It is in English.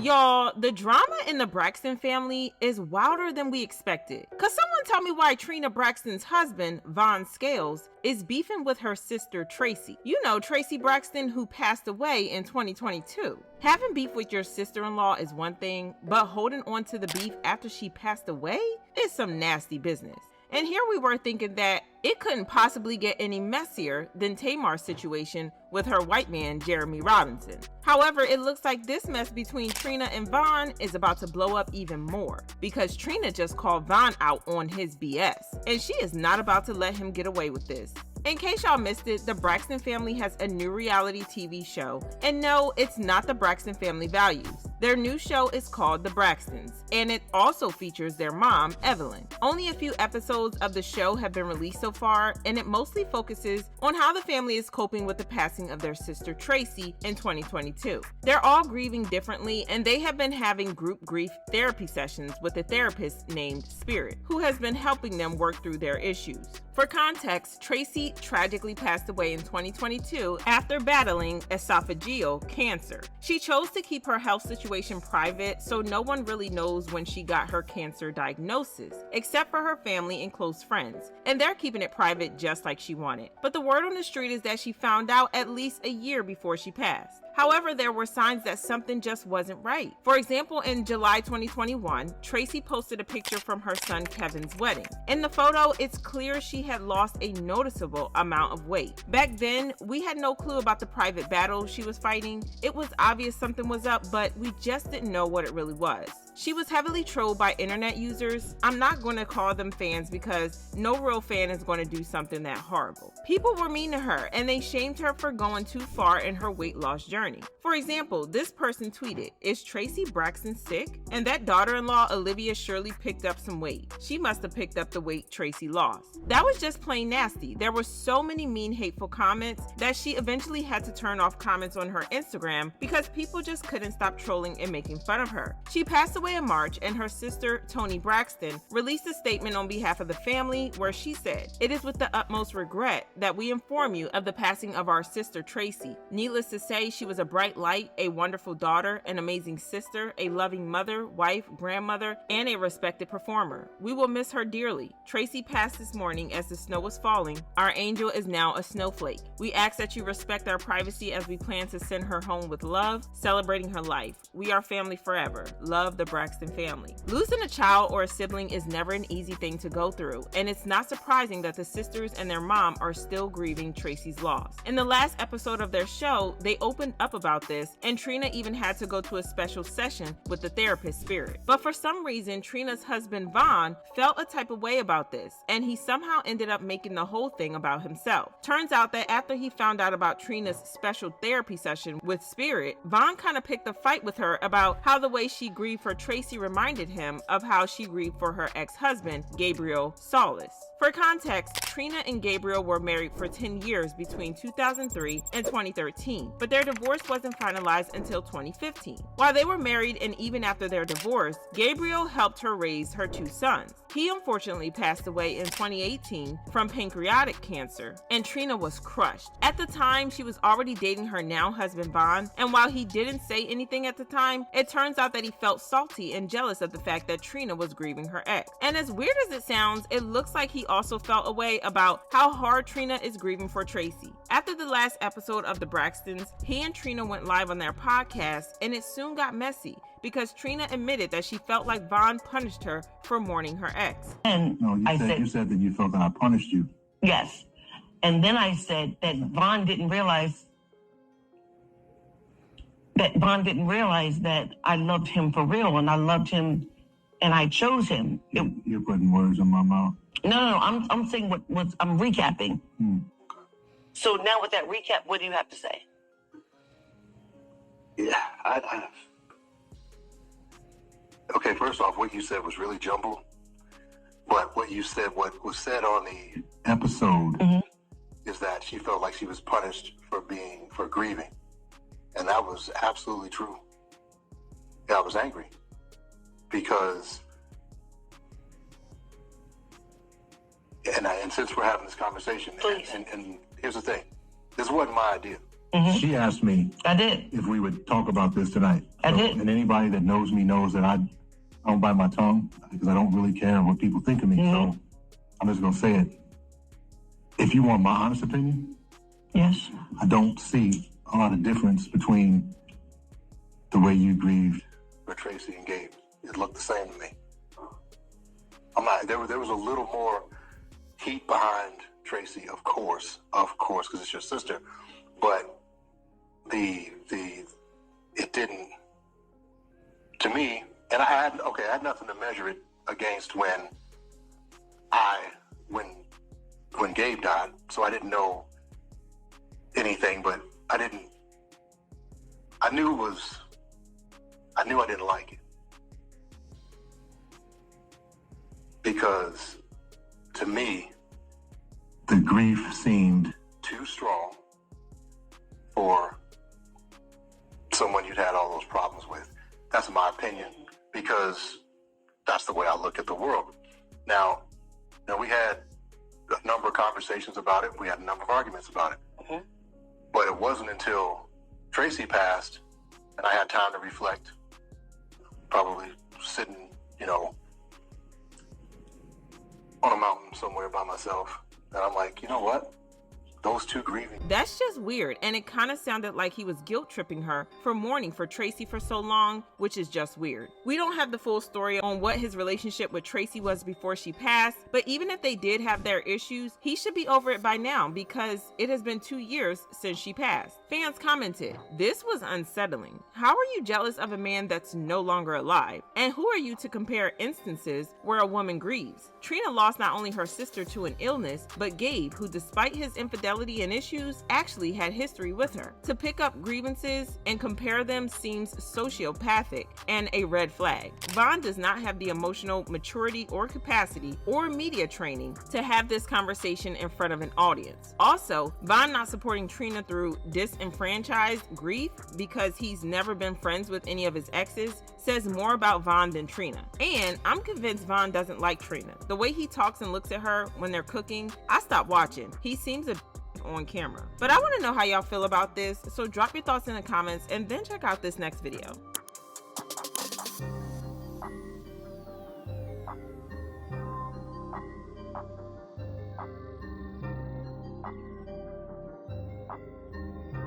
Y'all, the drama in the Braxton family is wilder than we expected. Cause someone tell me why Trina Braxton's husband, Von Scales, is beefing with her sister Traci. You know, Traci Braxton, who passed away in 2022. Having beef with your sister-in-law is one thing, but holding on to the beef after she passed away is some nasty business. And here we were thinking that it couldn't possibly get any messier than Tamar's situation with her white man, Jeremy Robinson. However, it looks like this mess between Trina and Von is about to blow up even more, because Trina just called Von out on his BS, and she is not about to let him get away with this. In case y'all missed it, the Braxton family has a new reality TV show, and no, it's not the Braxton Family Values. Their new show is called The Braxtons, and it also features their mom, Evelyn. Only a few episodes of the show have been released so far, and it mostly focuses on how the family is coping with the passing of their sister Traci in 2022. They're all grieving differently, and they have been having group grief therapy sessions with a therapist named Spirit, who has been helping them work through their issues. For context, Traci tragically passed away in 2022 after battling esophageal cancer. She chose to keep her health situation private, so no one really knows when she got her cancer diagnosis, except for her family and close friends, and they're keeping it private just like she wanted. But the word on the street is that she found out at least a year before she passed. However, there were signs that something just wasn't right. For example, in July 2021, Traci posted a picture from her son Kevin's wedding. In the photo, it's clear she had lost a noticeable amount of weight. Back then, we had no clue about the private battle she was fighting. It was obvious something was up, but we just didn't know what it really was. She was heavily trolled by internet users. I'm not going to call them fans because no real fan is going to do something that horrible. People were mean to her and they shamed her for going too far in her weight loss journey. For example, this person tweeted, "Is Traci Braxton sick? And that daughter-in-law Olivia surely picked up some weight. She must have picked up the weight Traci lost." That was just plain nasty. There were so many mean, hateful comments that she eventually had to turn off comments on her Instagram because people just couldn't stop trolling and making fun of her. She passed away in March, and her sister, Toni Braxton, released a statement on behalf of the family where she said, "It is with the utmost regret that we inform you of the passing of our sister Traci. Needless to say, she was a bright light, a wonderful daughter, an amazing sister, a loving mother, wife, grandmother, and a respected performer. We will miss her dearly. Traci passed this morning as the snow was falling. Our angel is now a snowflake. We ask that you respect our privacy as we plan to send her home with love, celebrating her life. We are family forever. Love, the Braxton family." Losing a child or a sibling is never an easy thing to go through, and it's not surprising that the sisters and their mom are still grieving Traci's loss. In the last episode of their show, they opened up about this, and Trina even had to go to a special session with the therapist Spirit. But for some reason, Trina's husband Von felt a type of way about this, and he somehow ended up making the whole thing about himself. Turns out that after he found out about Trina's special therapy session with Spirit, Von kind of picked a fight with her about how the way she grieved for Traci reminded him of how she grieved for her ex-husband, Gabriel Solis. For context, Trina and Gabriel were married for 10 years between 2003 and 2013, but their divorce wasn't finalized until 2015. While they were married and even after their divorce, Gabriel helped her raise her two sons. He unfortunately passed away in 2018 from pancreatic cancer, and Trina was crushed. At the time, she was already dating her now husband Von, and while he didn't say anything at the time, it turns out that he felt salty and jealous of the fact that Trina was grieving her ex. And as weird as it sounds, it looks like he also felt a way about how hard Trina is grieving for Traci. After the last episode of The Braxtons, he and Trina went live on their podcast, and it soon got messy because Trina admitted that she felt like Von punished her for mourning her ex. And No, you said that you felt that I punished you. yes. And then I said that Von didn't realize that I loved him for real, and I loved him and I chose him. You're putting words in my mouth. No, I'm saying what I'm recapping. So now with that recap, what do you have to say? Yeah, okay, first off, what you said was really jumbled. But what was said on the Episode. is that she felt like she was punished for grieving. And that was absolutely true. Yeah, I was angry. Because, and since we're having this conversation, Please. and here's the thing, this wasn't my idea. She asked me I did. if we would talk about this tonight. I did. And anybody that knows me knows that I don't bite my tongue because I don't really care what people think of me. So I'm just going to say it. If you want my honest opinion, Yes. I don't see a lot of difference between the way you grieved for Traci and Gabe. It looked the same to me. I'm not. There was a little more heat behind Traci, of course, because it's your sister. But it didn't, to me. And I had nothing to measure it against when Gabe died. So I didn't know anything, but I knew I didn't like it. Because to me, the grief seemed too strong for someone you'd had all those problems with. That's my opinion, because that's the way I look at the world. Now we had a number of conversations about it. We had a number of arguments about it. But it wasn't until Traci passed and I had time to reflect, probably sitting, on a mountain somewhere by myself. And I'm like, you know what? Those two grieving. That's just weird, and it kind of sounded like he was guilt tripping her for mourning for Traci for so long, which is just weird. We don't have the full story on what his relationship with Traci was before she passed, but even if they did have their issues, he should be over it by now because it has been 2 years since she passed. Fans commented, "This was unsettling. How are you jealous of a man that's no longer alive? And who are you to compare instances where a woman grieves?" Trina lost not only her sister to an illness, but Gabe, who despite his infidelity and issues, actually had history with her. To pick up grievances and compare them seems sociopathic and a red flag. Von does not have the emotional maturity or capacity or media training to have this conversation in front of an audience. Also, Von not supporting Trina through disenfranchised grief because he's never been friends with any of his exes says more about Von than Trina. And I'm convinced Von doesn't like Trina. The way he talks and looks at her when they're cooking, I stopped watching. He seems a on camera. But I want to know how y'all feel about this, so drop your thoughts in the comments and then check out this next video.